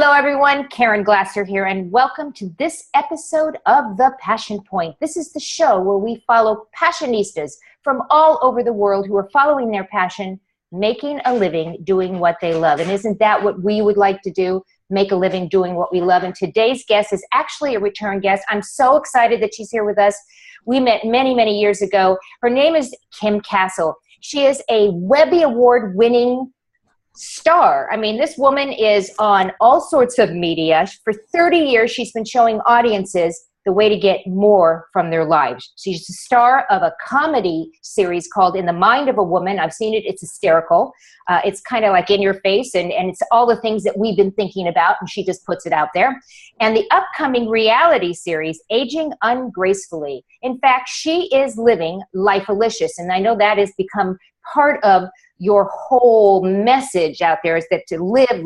Hello, everyone. Caren Glasser here, and welcome to this episode of The Passion Point. This is the show where we follow passionistas from all over the world who are following their passion, making a living doing what they love. And isn't that what we would like to do? Make a living doing what we love. And today's guest is actually a return guest. I'm so excited that she's here with us. We met many, many years ago. Her name is Kim Castle. She is a Webby Award-winning star. I mean, this woman is on all sorts of media. For 30 years, she's been showing audiences the way to get more from their lives. She's the star of a comedy series called In the Mind of a Woman. I've seen it. It's hysterical. It's kind of like in your face, and it's all the things that we've been thinking about, and she just puts it out there. And the upcoming reality series, Aging Ungracefully. In fact, she is living Lifelicious, and I know that has become part of your whole message out there, is that to live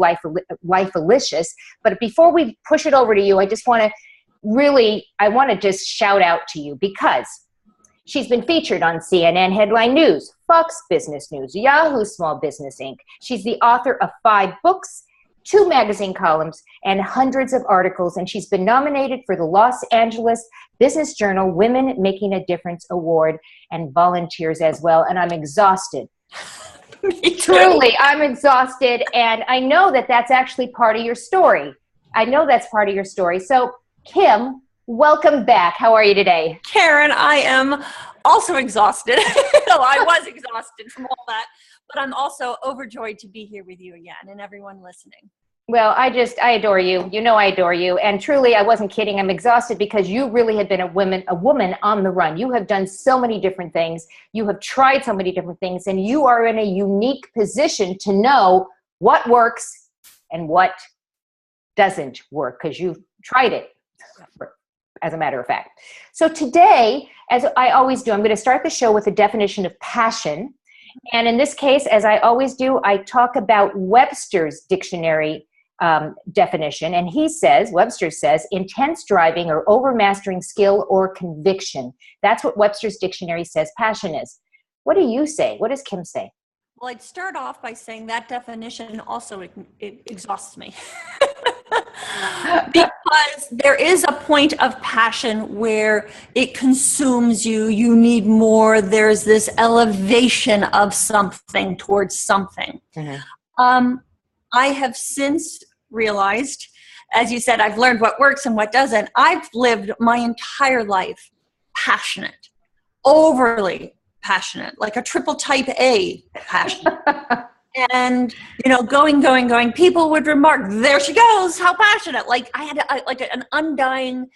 Lifelicious. But before we push it over to you, I just want to just shout out to you, because she's been featured on CNN Headline News, Fox Business News, Yahoo Small Business Inc. She's the author of 5 books, 2 magazine columns, and hundreds of articles, and she's been nominated for the Los Angeles Business Journal Women Making a Difference Award, and volunteers as well. And I'm exhausted. Truly, I'm exhausted, and I know that that's actually part of your story. I know that's part of your story. So, Kim, welcome back. How are you today? Caren, I am also exhausted. I was exhausted from all that, but I'm also overjoyed to be here with you again and everyone listening. Well, I adore you. You know I adore you. And truly, I wasn't kidding. I'm exhausted because you really have been a woman on the run. You have done so many different things. You have tried so many different things, and you are in a unique position to know what works and what doesn't work, because you've tried it, as a matter of fact. So today, as I always do, I'm going to start the show with a definition of passion. And in this case, as I always do, I talk about Webster's dictionary definition. And Webster says, intense driving or overmastering skill or conviction. That's what Webster's dictionary says passion is. What do you say? What does Kim say? Well, I'd start off by saying that definition also it exhausts me. Because there is a point of passion where it consumes you. You need more. There's this elevation of something towards something. Mm-hmm. I have since realized, as you said, I've learned what works and what doesn't. I've lived my entire life passionate, overly passionate, like a triple type A passionate. And, going, people would remark, there she goes, how passionate. Like I had an undying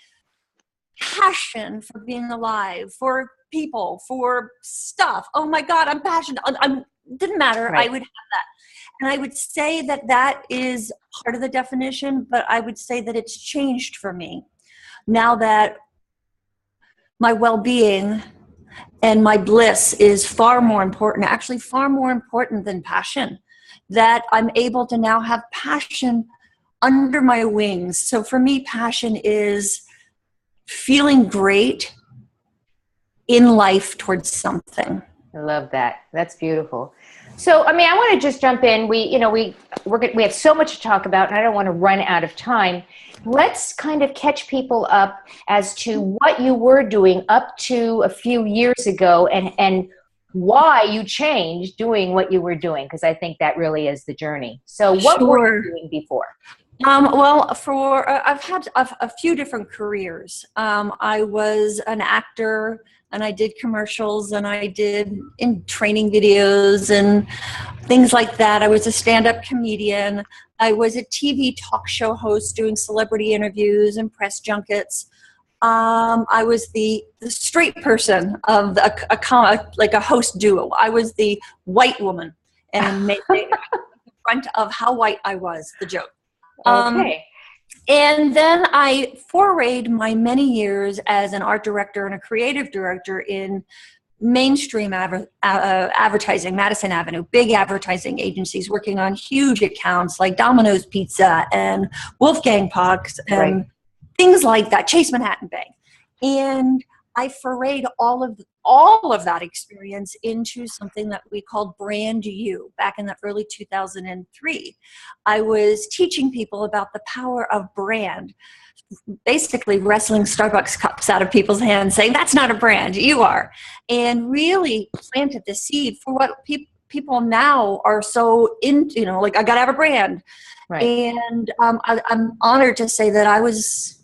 passion for being alive, for people, for stuff. Oh my God, I'm passionate. Didn't matter. Right. I would have that. And I would say that is part of the definition, but I would say that it's changed for me now that my well-being and my bliss is far more important, actually far more important than passion, that I'm able to now have passion under my wings. So for me, passion is feeling great in life towards something. I love that. That's beautiful. So, I want to just jump in. We have so much to talk about, and I don't want to run out of time. Let's kind of catch people up as to what you were doing up to a few years ago, and why you changed doing what you were doing, because I think that really is the journey. So, what were you doing before? I've had a few different careers. I was an actor, and I did commercials, and I did in training videos and things like that. I was a stand-up comedian. I was a TV talk show host doing celebrity interviews and press junkets. I was the straight person of a host duo. I was the white woman, and made the front of how white I was, the joke. Okay. And then I forayed my many years as an art director and a creative director in mainstream advertising, Madison Avenue, big advertising agencies working on huge accounts like Domino's Pizza and Wolfgang Pucks and things like that, Chase Manhattan Bank. And I forayed all of all of that experience into something that we called Brand You back in the early 2003. I was teaching people about the power of brand, basically wrestling Starbucks cups out of people's hands, saying, that's not a brand, you are. And really planted the seed for what people now are so into, like, I got to have a brand. Right. And I'm honored to say that I was,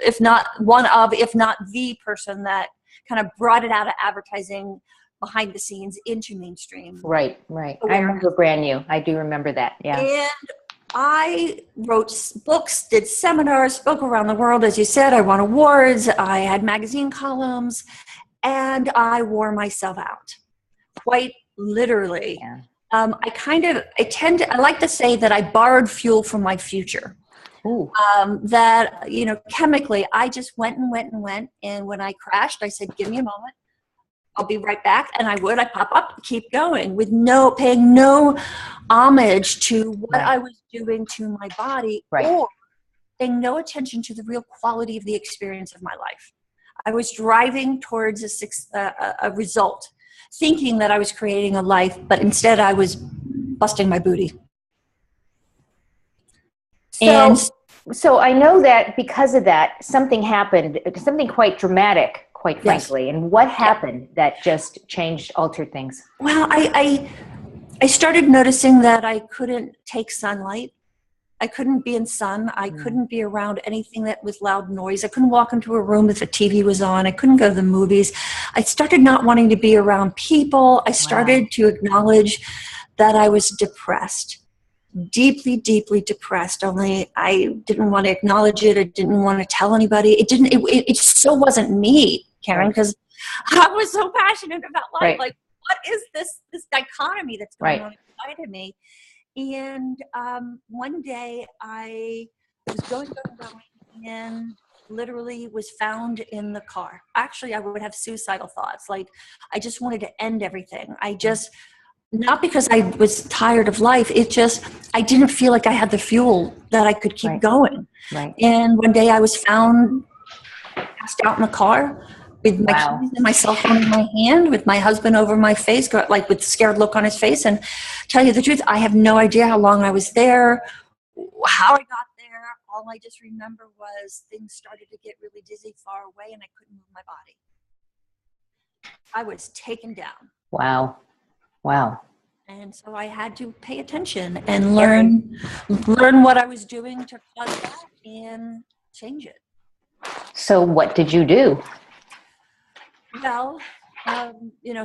if not one of, if not the person that kind of brought it out of advertising behind the scenes into mainstream. Right. I remember Brand New. I do remember that. Yeah. And I wrote books, did seminars, spoke around the world. As you said, I won awards. I had magazine columns, and I wore myself out, quite literally. Yeah. I like to say that I borrowed fuel from my future. That, chemically, I just went. And when I crashed, I said, give me a moment. I'll be right back. And I pop up, keep going with paying no homage to what I was doing to my body, or paying no attention to the real quality of the experience of my life. I was driving towards a result, thinking that I was creating a life, but instead I was busting my booty. So I know that because of that, something happened, something quite dramatic, quite frankly. Yes. And what happened that just altered things? Well, I started noticing that I couldn't take sunlight. I couldn't be in sun. I couldn't be around anything that was loud noise. I couldn't walk into a room if a TV was on. I couldn't go to the movies. I started not wanting to be around people. I started to acknowledge that I was depressed. Deeply, deeply depressed. Only I didn't want to acknowledge it. I didn't want to tell anybody. It so wasn't me, Caren, because I was so passionate about life. Right. Like, what is this dichotomy that's going on inside of me? And one day I was going and literally was found in the car. Actually, I would have suicidal thoughts. Like, I just wanted to end everything. Not because I was tired of life. I didn't feel like I had the fuel that I could keep going. Right. And one day I was found passed out in the car with my keys and my cell phone in my hand, with my husband over my face, like with a scared look on his face. And tell you the truth, I have no idea how long I was there, how I got there. All I just remember was things started to get really dizzy far away and I couldn't move my body. I was taken down. Wow. And so I had to pay attention and learn what I was doing to cause that and change it. So what did you do? Well,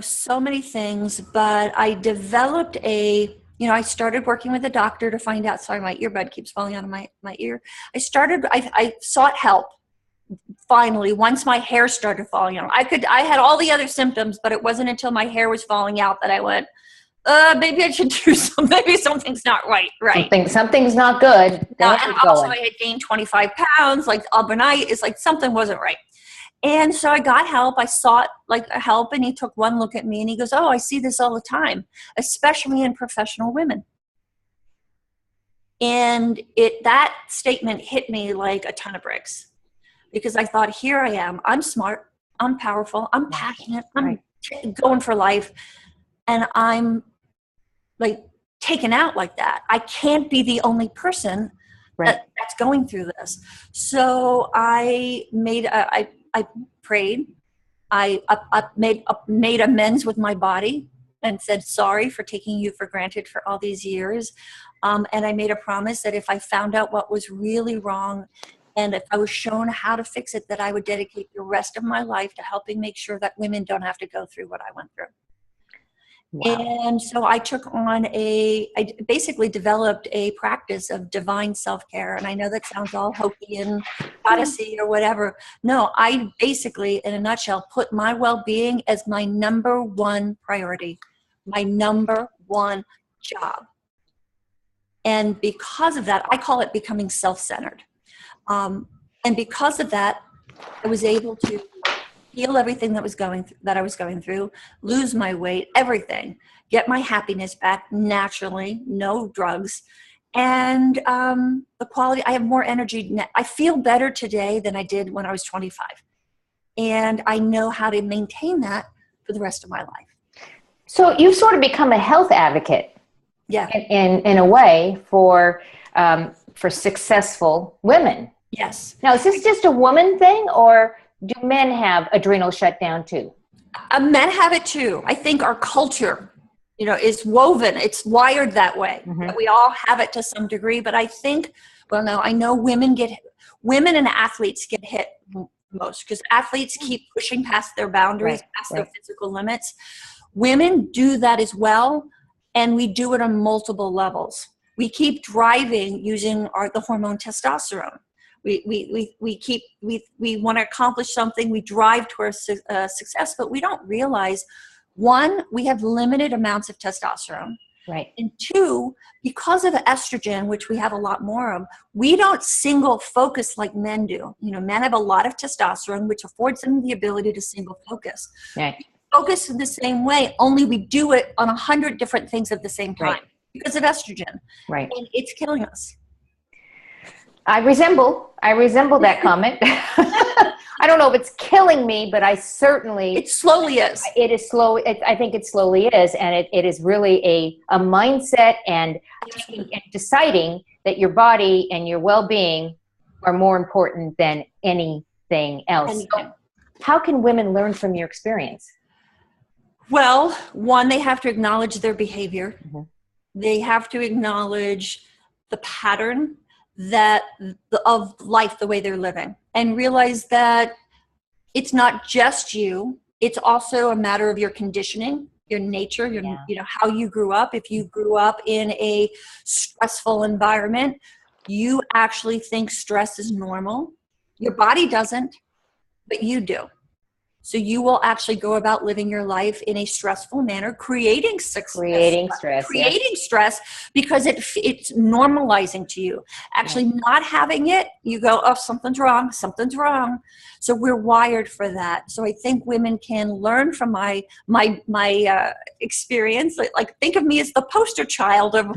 so many things, but I developed I started working with a doctor to find out, sorry, my earbud keeps falling out of my ear. I sought help. Finally, once my hair started falling out, I had all the other symptoms, but it wasn't until my hair was falling out that I went, maybe I should do something. Maybe something's not right. Something's not good. And also I had gained 25 pounds, like overnight. It's like something wasn't right. And so I got help. I sought help, and he took one look at me and he goes, oh, I see this all the time, especially in professional women. And that statement hit me like a ton of bricks. Because I thought, here I am. I'm smart. I'm powerful. I'm passionate. I'm going for life. And I'm like taken out like that. I can't be the only person that's going through this. So I prayed. I made amends with my body and said sorry for taking you for granted for all these years. And I made a promise that if I found out what was really wrong, and if I was shown how to fix it, that I would dedicate the rest of my life to helping make sure that women don't have to go through what I went through. Wow. And so I I basically developed a practice of divine self-care. And I know that sounds all hokey and goddessy or whatever. No, I basically, in a nutshell, put my well-being as my number one priority, my number one job. And because of that, I call it becoming self-centered. And because of that, I was able to heal everything that I was going through, lose my weight, everything, get my happiness back naturally, no drugs, and the quality. I have more energy. I feel better today than I did when I was 25. and I know how to maintain that for the rest of my life. So you've sort of become a health advocate, yeah, in a way for successful women. Yes. Now, is this just a woman thing, or do men have adrenal shutdown too? Men have it too. I think our culture, is woven. It's wired that way. Mm-hmm. We all have it to some degree, but I think, I know women and athletes get hit most because athletes keep pushing past their boundaries, past their physical limits. Women do that as well, and we do it on multiple levels. We keep driving using the hormone testosterone. We want to accomplish something. We drive towards success, but we don't realize, one, we have limited amounts of testosterone. Right. And two, because of estrogen, which we have a lot more of, we don't single focus like men do. Men have a lot of testosterone, which affords them the ability to single focus. Right. We focus in the same way, only we do it on 100 different things at the same time because of estrogen. Right. And it's killing us. I resemble that comment. I don't know if it's killing me, but it slowly is. It is slow. I think it slowly is. And it is really a mindset and deciding that your body and your well-being are more important than anything else. So how can women learn from your experience? Well, one, they have to acknowledge their behavior. Mm-hmm. They have to acknowledge the pattern of life, the way they're living, and realize that it's not just you. It's also a matter of your conditioning, your nature, how you grew up. If you grew up in a stressful environment, you actually think stress is normal. Your body doesn't, but you do. So you will actually go about living your life in a stressful manner, creating stress because it's normalizing to you. Actually not having it, you go, oh, something's wrong. So we're wired for that. So I think women can learn from my experience. Like think of me as the poster child of what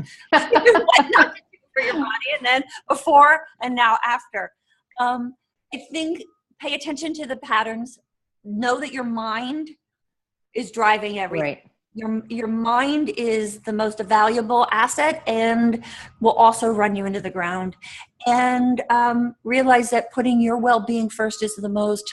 not to do for your body, and then before and now after. I think pay attention to the patterns. Know that your mind is driving everything. Right. Your mind is the most valuable asset and will also run you into the ground. And realize that putting your well-being first is the most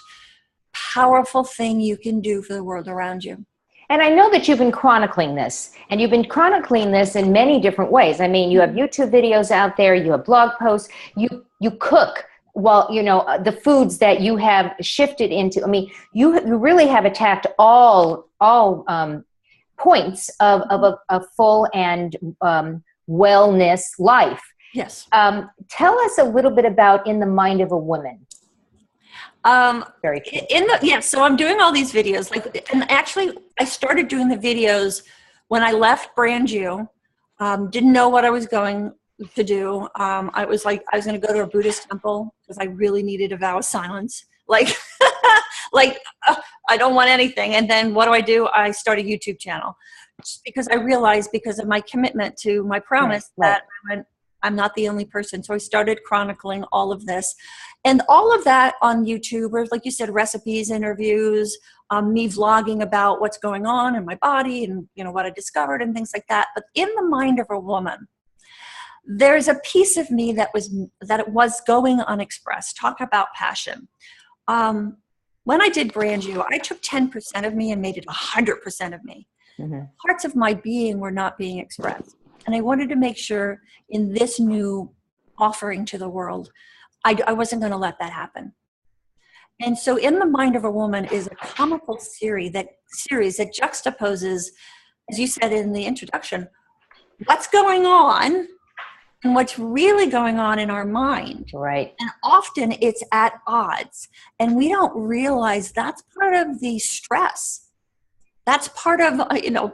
powerful thing you can do for the world around you. And I know that you've been chronicling this, and you've been chronicling this in many different ways. I mean, you have YouTube videos out there, you have blog posts, you cook. Well, the foods that you have shifted into, I mean, you really have attacked all points of a full and wellness life. Yes. Tell us a little bit about In the Mind of a Woman. Very cool. So I'm doing all these videos, and actually I started doing the videos when I left Brandview. Didn't know what I was going to do. I was going to go to a Buddhist temple because I really needed a vow of silence. I don't want anything. And then what do? I start a YouTube channel because I realized, because of my commitment to my promise, that I'm not the only person. So I started chronicling all of this, and all of that on YouTube, or like you said, recipes, interviews, me vlogging about what's going on in my body and, what I discovered and things like that. But In the Mind of a Woman, there's a piece of me that it was going unexpressed. Talk about passion. When I did Brandview, I took 10% of me and made it 100% of me. Mm-hmm. Parts of my being were not being expressed. And I wanted to make sure in this new offering to the world, I wasn't going to let that happen. And so In the Mind of a Woman is a comical series that juxtaposes, as you said in the introduction, what's going on and what's really going on in our mind. Right. And often it's at odds. And we don't realize that's part of the stress. That's part of,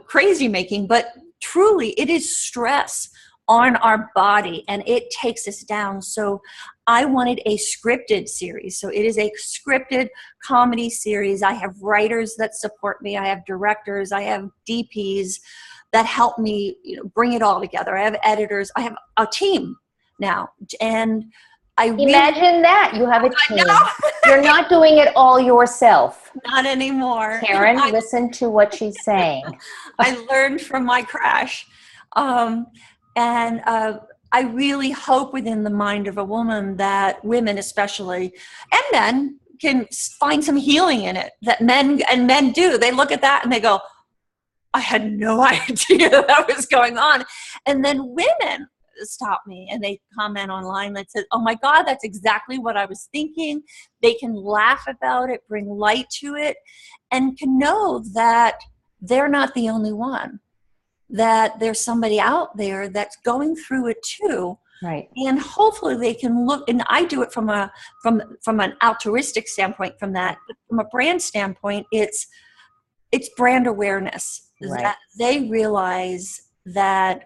crazy making, but truly it is stress on our body and it takes us down. So I wanted a scripted series. So it is a scripted comedy series. I have writers that support me. I have directors. I have DPs that help me bring it all together. I have editors. I have a team now. And Imagine that. You have a team. know. You're not doing it all yourself. Not anymore. Caren, listen to what she's saying. I learned from my crash. I really hope within the mind of a woman that women especially, and men, can find some healing in it, that men do. They look at that and they go, I had no idea that was going on. And then women stop me and they comment online that says, oh my God, that's exactly what I was thinking. They can laugh about it, bring light to it, and can know that they're not the only one, that there's somebody out there that's going through it too. Right. And hopefully they can look, and I do it from an altruistic standpoint, from a brand standpoint, it's brand awareness. Right. That they realize that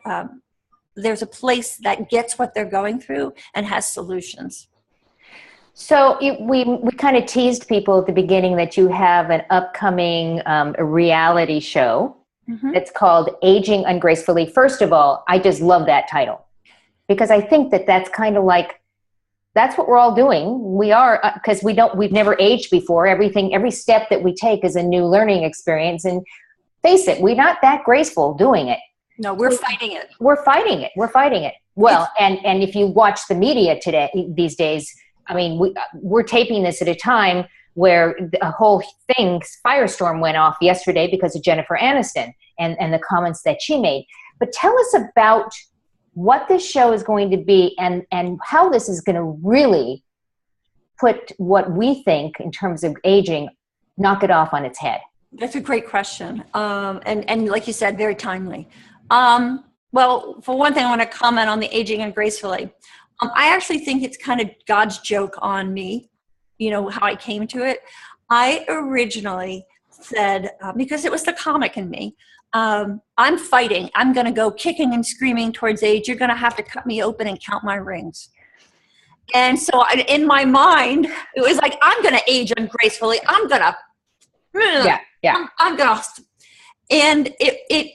there's a place that gets what they're going through and has solutions. So we kind of teased people at the beginning that you have an upcoming reality show. Mm-hmm. It's called Aging Ungracefully. First of all, I just love that title because I think that that's kind of like, that's what we're all doing. We are, because we've never aged before. Every step that we take is a new learning experience. And face it, we're not that graceful doing it. No, we're fighting it. We're fighting it. Well, and if you watch the media these days, I mean, we're taping this at a time where a whole firestorm went off yesterday because of Jennifer Aniston and the comments that she made. But tell us about what this show is going to be and how this is going to really put what we think in terms of aging, knock it off on its head. That's a great question. And like you said, very timely. Well, for one thing, I want to comment on the Aging Ungracefully. I actually think it's kind of God's joke on me, how I came to it. I originally said, because it was the comic in me, I'm fighting. I'm going to go kicking and screaming towards age. You're going to have to cut me open and count my rings. And so in my mind, it was like, I'm going to age ungracefully. I'm going to, I'm going to, and it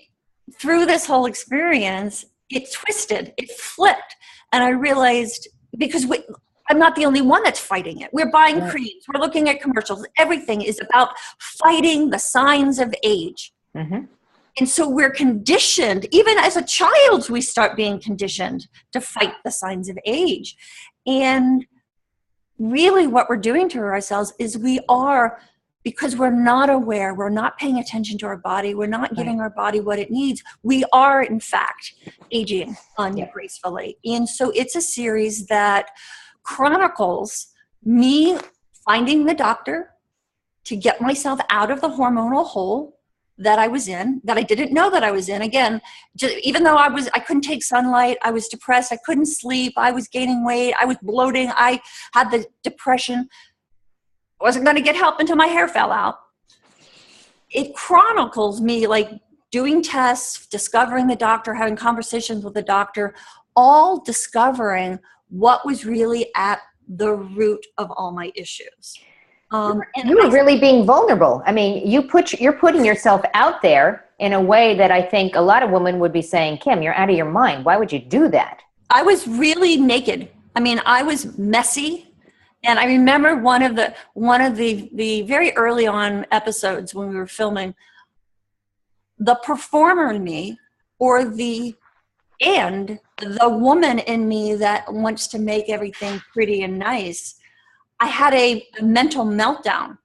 through this whole experience, it twisted, it flipped. And I realized, because I'm not the only one that's fighting it. We're buying creams. We're looking at commercials. Everything is about fighting the signs of age. Mm-hmm. And so we're conditioned, even as a child, we start being conditioned to fight the signs of age. And really what we're doing to ourselves is because we're not aware, we're not paying attention to our body, we're not giving our body what it needs, we are, in fact, aging ungracefully. And so it's a series that chronicles me finding the doctor to get myself out of the hormonal hole that I was in, that I didn't know that I was in. Again, even though I couldn't take sunlight, I was depressed, I couldn't sleep, I was gaining weight, I was bloating, I had the depression. I wasn't going to get help until my hair fell out. It chronicles me like doing tests, discovering the doctor, having conversations with the doctor, all discovering what was really at the root of all my issues. And you were really being vulnerable. I mean, you're putting yourself out there in a way that I think a lot of women would be saying, Kim, you're out of your mind. Why would you do that? I was really naked. I mean, I was messy. And I remember one of the very early on episodes when we were filming, the performer in me, or the woman in me that wants to make everything pretty and nice, I had a mental meltdown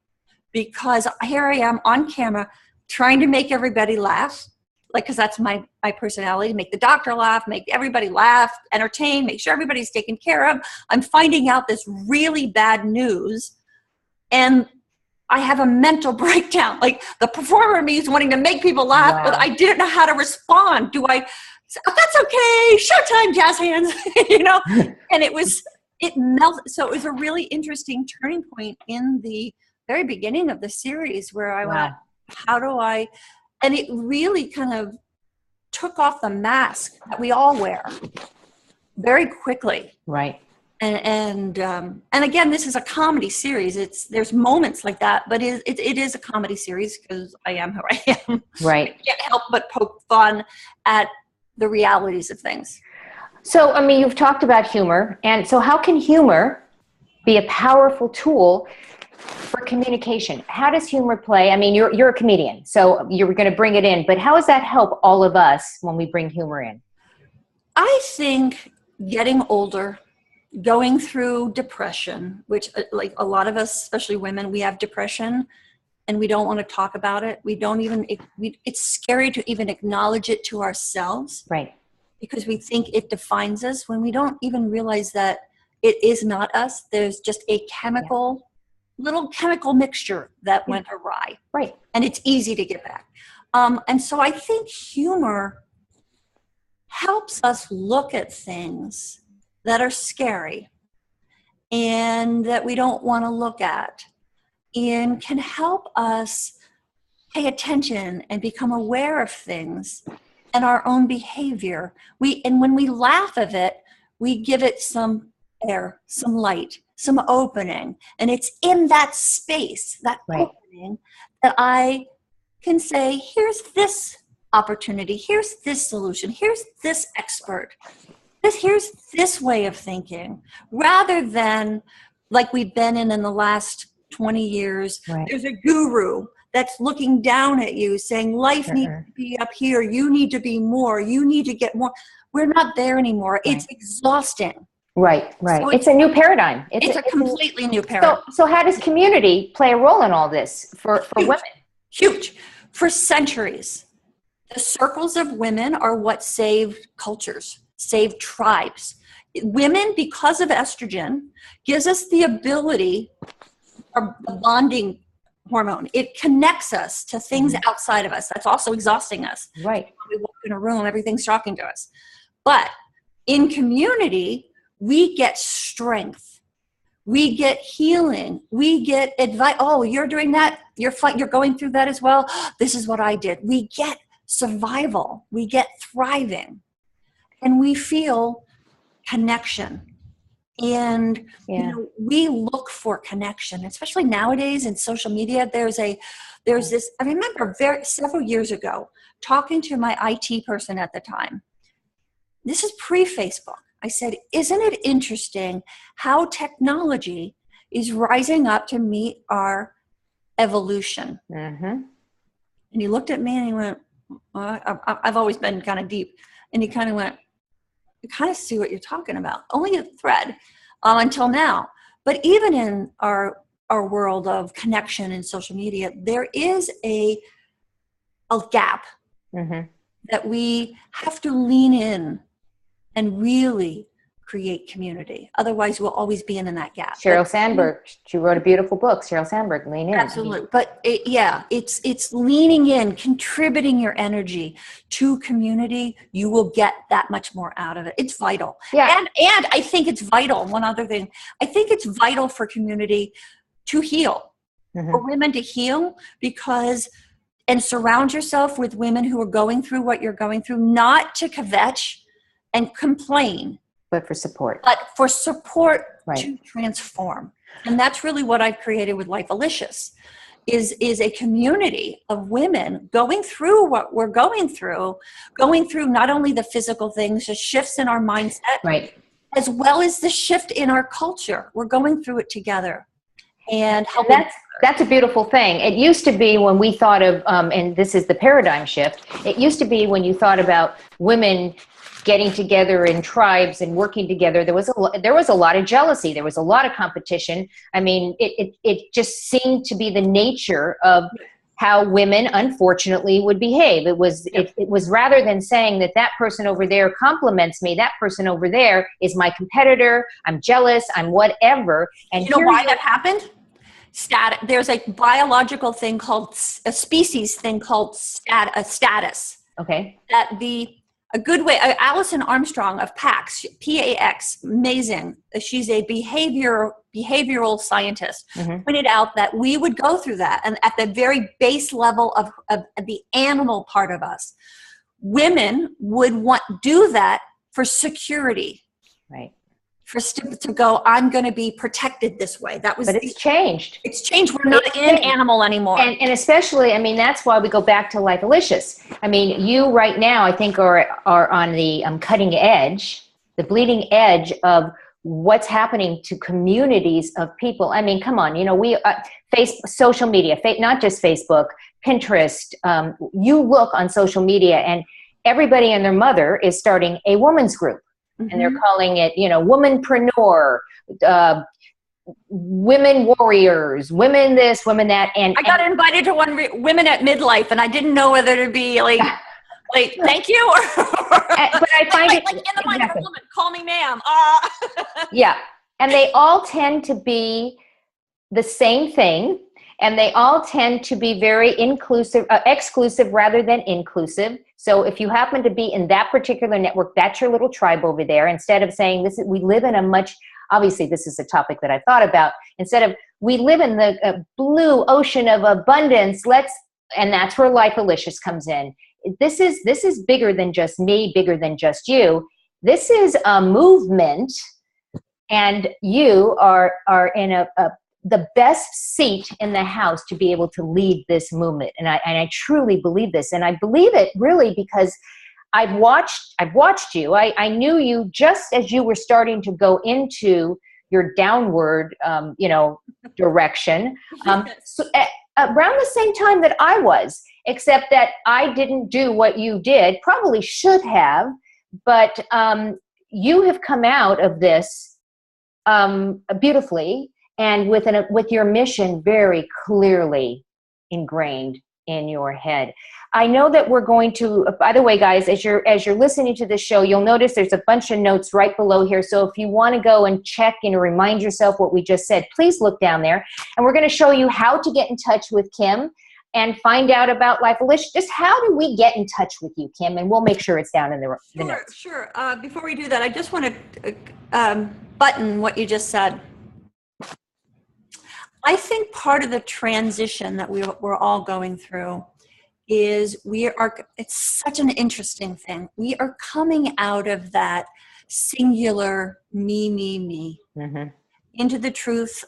because here I am on camera trying to make everybody laugh, because that's my personality, make the doctor laugh, make everybody laugh, entertain, make sure everybody's taken care of. I'm finding out this really bad news and I have a mental breakdown. Like the performer in me is wanting to make people laugh, but I didn't know how to respond. That's okay, showtime, jazz hands, And it melted. So it was a really interesting turning point in the very beginning of the series where I went, how do I... And it really kind of took off the mask that we all wear very quickly. Right. And again, this is a comedy series. There's moments like that, but it is a comedy series because I am who I am. Right. I can't help but poke fun at the realities of things. So, I mean, you've talked about humor. And so how can humor be a powerful tool for communication? How does humor play? I mean, you're a comedian, so you're going to bring it in, but how does that help all of us when we bring humor in? I think getting older, going through depression, which like a lot of us, especially women, we have depression and we don't want to talk about it. We don't even, it's scary to even acknowledge it to ourselves. Right. Because we think it defines us when we don't even realize that it is not us. There's just a little chemical mixture that went awry. Right. And it's easy to get back. And so I think humor helps us look at things that are scary and that we don't want to look at, and can help us pay attention and become aware of things and our own behavior. And when we laugh at it, we give it some air, some light, some opening. And it's in that space, that opening, that I can say, here's this opportunity, here's this solution, here's this expert, here's this way of thinking, rather than like we've been in the last 20 years, there's a guru that's looking down at you saying life needs to be up here, you need to be more, you need to get more. We're not there anymore. It's exhausting. Right. So it's a new paradigm. It's a completely new paradigm. So how does community play a role in all this for women? Huge. For centuries, the circles of women are what saved cultures, saved tribes. Women, because of estrogen, gives us the ability, or the bonding hormone. It connects us to things outside of us. That's also exhausting us. Right. We walk in a room, everything's shocking to us. But in community, we get strength. We get healing. We get advice. Oh, you're doing that. You're going through that as well. This is what I did. We get survival. We get thriving. And we feel connection. And we look for connection, especially nowadays in social media. There's this. I remember several years ago talking to my IT person at the time. This is pre-Facebook. I said, isn't it interesting how technology is rising up to meet our evolution? Mm-hmm. And he looked at me and he went, I've always been kind of deep. And he kind of went, I kind of see what you're talking about. Only a thread until now. But even in our world of connection and social media, there is a gap that we have to lean in and really create community. Otherwise, we'll always be in that gap. Sheryl Sandberg, she wrote a beautiful book, Sheryl Sandberg, Lean In. Absolutely. But it's leaning in, contributing your energy to community. You will get that much more out of it. It's vital. Yeah. And I think it's vital. One other thing, I think it's vital for community to heal, for women to heal, and surround yourself with women who are going through what you're going through, not to kvetch and complain, but for support. To transform. And that's really what I've created with Lifelicious, is a community of women going through what we're going through not only the physical things, the shifts in our mindset, as well as the shift in our culture. We're going through it together. And that's a beautiful thing. It used to be when we thought of, and this is the paradigm shift, it used to be when you thought about women getting together in tribes and working together, there was a lot of jealousy. There was a lot of competition. I mean, it just seemed to be the nature of how women, unfortunately, would behave. It was rather than saying that person over there compliments me, that person over there is my competitor, I'm jealous, I'm whatever. And you know why that happened? There's a biological thing called a species thing called status. Okay. A good way, Alison Armstrong of PAX, P-A-X, amazing. She's a behavioral scientist, pointed out that we would go through that. And at the very base level of the animal part of us, women would do that for security. Right. To go, I'm going to be protected this way. But it's changed. It's changed. We're not in animal anymore. And especially, I mean, that's why we go back to Lifelicious. I mean, you right now, I think, are on the cutting edge the bleeding edge of what's happening to communities of people. I mean, come on, we social media, not just Facebook, Pinterest. You look on social media, and everybody and their mother is starting a woman's group, and they're calling it, womanpreneur, women warriors, women this, women that. And I got invited to one women at midlife, and I didn't know whether to be like thank you, but I find it in the mind of a woman, call me ma'am. Yeah, and they all tend to be the same thing, and they all tend to be very exclusive rather than inclusive. So if you happen to be in that particular network, that's your little tribe over there. Instead of saying we live in a much, obviously this is a topic that I've thought about. Instead of we live in the blue ocean of abundance, and that's where Lifelicious comes in. This is bigger than just me, bigger than just you. This is a movement, and you are in the best seat in the house to be able to lead this movement. And I truly believe this, and I believe it really because I've watched you. I knew you just as you were starting to go into your downward, direction. So around the same time that I was, except that I didn't do what you did, probably should have, but you have come out of this beautifully, and with your mission very clearly ingrained in your head. I know that we're going to, by the way, guys, as you're listening to this show, you'll notice there's a bunch of notes right below here. So if you want to go and check and remind yourself what we just said, please look down there. And we're going to show you how to get in touch with Kim and find out about Lifelicious. Just how do we get in touch with you, Kim? And we'll make sure it's down in the notes. Sure. Before we do that, I just want to button what you just said. I think part of the transition that we're all going through is it's such an interesting thing. We are coming out of that singular me, into the truth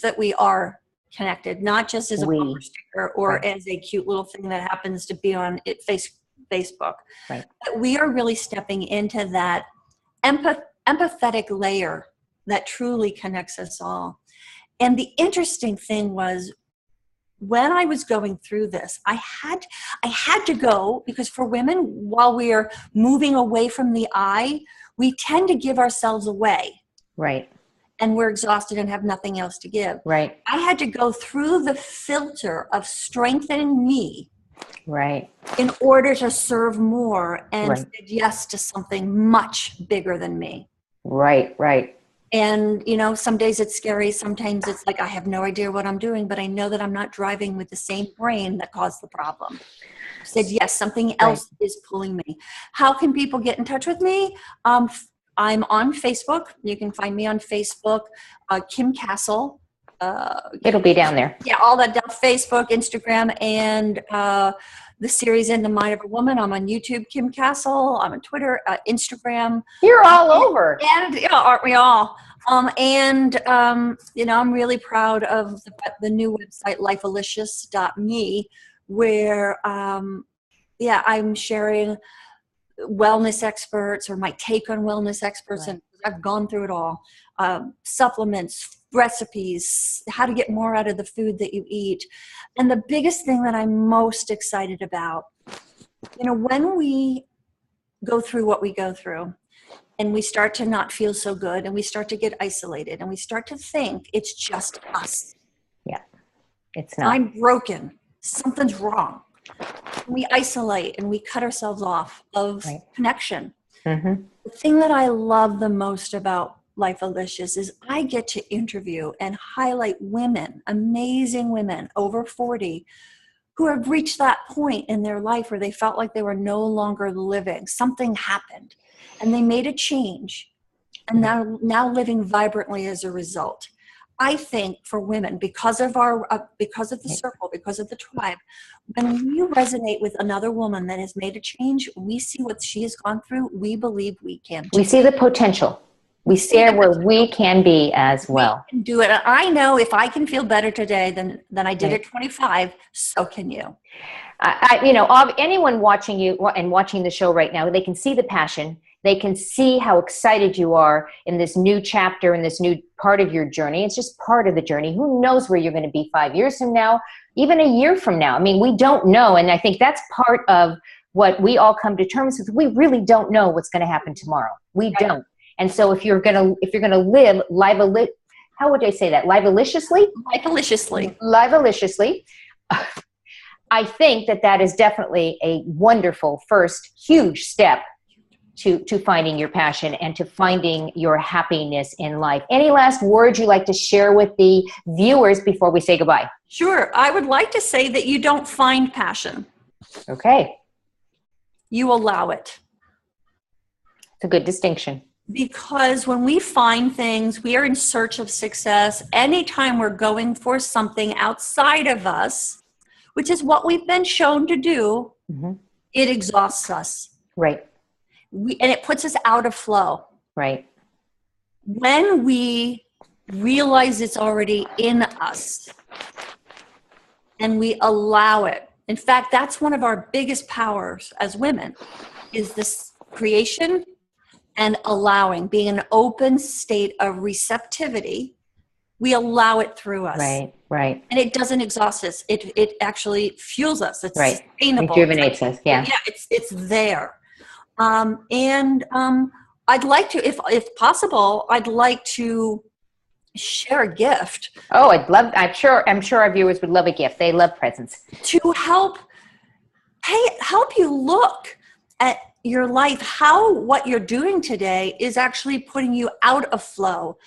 that we are connected, not just as a bumper sticker or as a cute little thing that happens to be on Facebook. Right. But we are really stepping into that empathetic layer that truly connects us all. And the interesting thing was, when I was going through this, I had to go, because for women, while we are moving away from the I, we tend to give ourselves away. Right. And we're exhausted and have nothing else to give. Right. I had to go through the filter of strengthening me. Right. In order to serve more and say yes to something much bigger than me. Right. And, some days it's scary. Sometimes it's like, I have no idea what I'm doing, but I know that I'm not driving with the same brain that caused the problem. I said, yes, something else is pulling me. How can people get in touch with me? I'm on Facebook. You can find me on Facebook, Kim Castle. It'll be down there. Yeah, all that down, Facebook, Instagram, and the series In the Mind of a Woman. I'm on YouTube, Kim Castle. I'm on Twitter, Instagram. You're all over. And aren't we all? I'm really proud of the new website, lifelicious.me, where I'm sharing wellness experts, or my take on wellness experts, and I've gone through it all. Supplements, recipes, how to get more out of the food that you eat. And the biggest thing that I'm most excited about, when we go through what we go through, and we start to not feel so good, and we start to get isolated, and we start to think it's just us. Yeah, it's not. I'm broken. Something's wrong. We isolate and we cut ourselves off of connection. Mm-hmm. The thing that I love the most about Lifelicious is I get to interview and highlight women, amazing women over 40, who have reached that point in their life where they felt like they were no longer living. Something happened and they made a change, and now living vibrantly as a result. I think for women, because of the circle, because of the tribe, when we resonate with another woman that has made a change, we see what she has gone through, we believe we can too. We see the potential. We see where we can be as well. We can do it. I know if I can feel better today than I did at 25, so can you. Anyone watching you and watching the show right now, they can see the passion. They can see how excited you are in this new chapter, in this new part of your journey. It's just part of the journey. Who knows where you're going to be 5 years from now, even a year from now? I mean, we don't know. And I think that's part of what we all come to terms with. We really don't know what's going to happen tomorrow. We don't. And so if you're going to live how would I say that? Lifeliciously? Lifeliciously. I think that is definitely a wonderful first huge step to finding your passion and to finding your happiness in life. Any last words you'd like to share with the viewers before we say goodbye? Sure. I would like to say that you don't find passion. Okay. You allow it. It's a good distinction. Because when we find things, we are in search of success. Anytime we're going for something outside of us, which is what we've been shown to do, it exhausts us. Right. And it puts us out of flow. Right. When we realize it's already in us and we allow it. In fact, that's one of our biggest powers as women, is this creation and allowing, being an open state of receptivity. We allow it through us. Right, right. And it doesn't exhaust us. It actually fuels us. It's sustainable. Rejuvenates us, yeah. Yeah, it's there. I'd like to, if possible, I'd like to share a gift. Oh, I'm sure our viewers would love a gift. They love presents. To help you look at your life, how what you're doing today is actually putting you out of flow,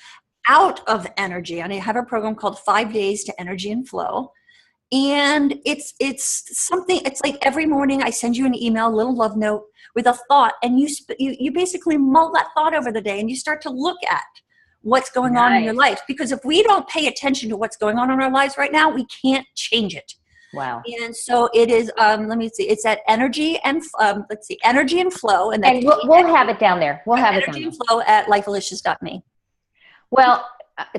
out of energy. And I have a program called 5 Days to Energy and Flow. And it's something, it's like every morning I send you an email, a little love note with a thought, and you basically mull that thought over the day, and you start to look at what's going on in your life. Because if we don't pay attention to what's going on in our lives right now, we can't change it. Wow. And so it is, let me see, it's at Energy and, Energy and Flow. And we'll have it down there. We'll have it down there. Energy and Flow at lifelicious.me. Well,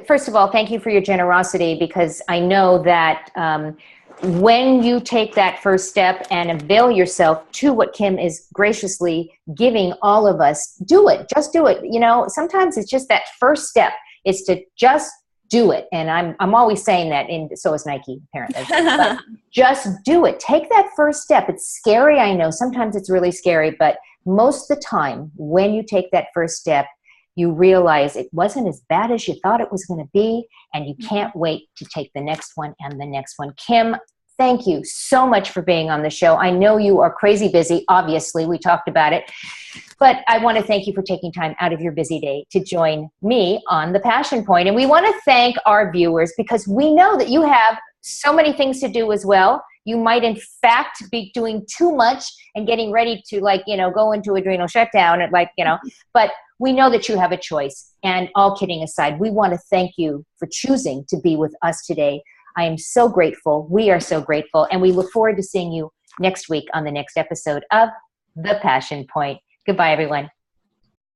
first of all, thank you for your generosity, because I know that when you take that first step and avail yourself to what Kim is graciously giving all of us, do it. Just do it. Sometimes it's just that first step is to just do it. And I'm always saying that, and so is Nike, apparently. But just do it. Take that first step. It's scary, I know. Sometimes it's really scary, but most of the time, when you take that first step, you realize it wasn't as bad as you thought it was going to be, and you can't wait to take the next one and the next one. Kim, thank you so much for being on the show. I know you are crazy busy, obviously. We talked about it. But I want to thank you for taking time out of your busy day to join me on The Passion Point. And we want to thank our viewers, because we know that you have so many things to do as well. You might, in fact, be doing too much and getting ready to, go into adrenal shutdown, but we know that you have a choice. And all kidding aside, we want to thank you for choosing to be with us today. I am so grateful. We are so grateful. And we look forward to seeing you next week on the next episode of The Passion Point. Goodbye, everyone.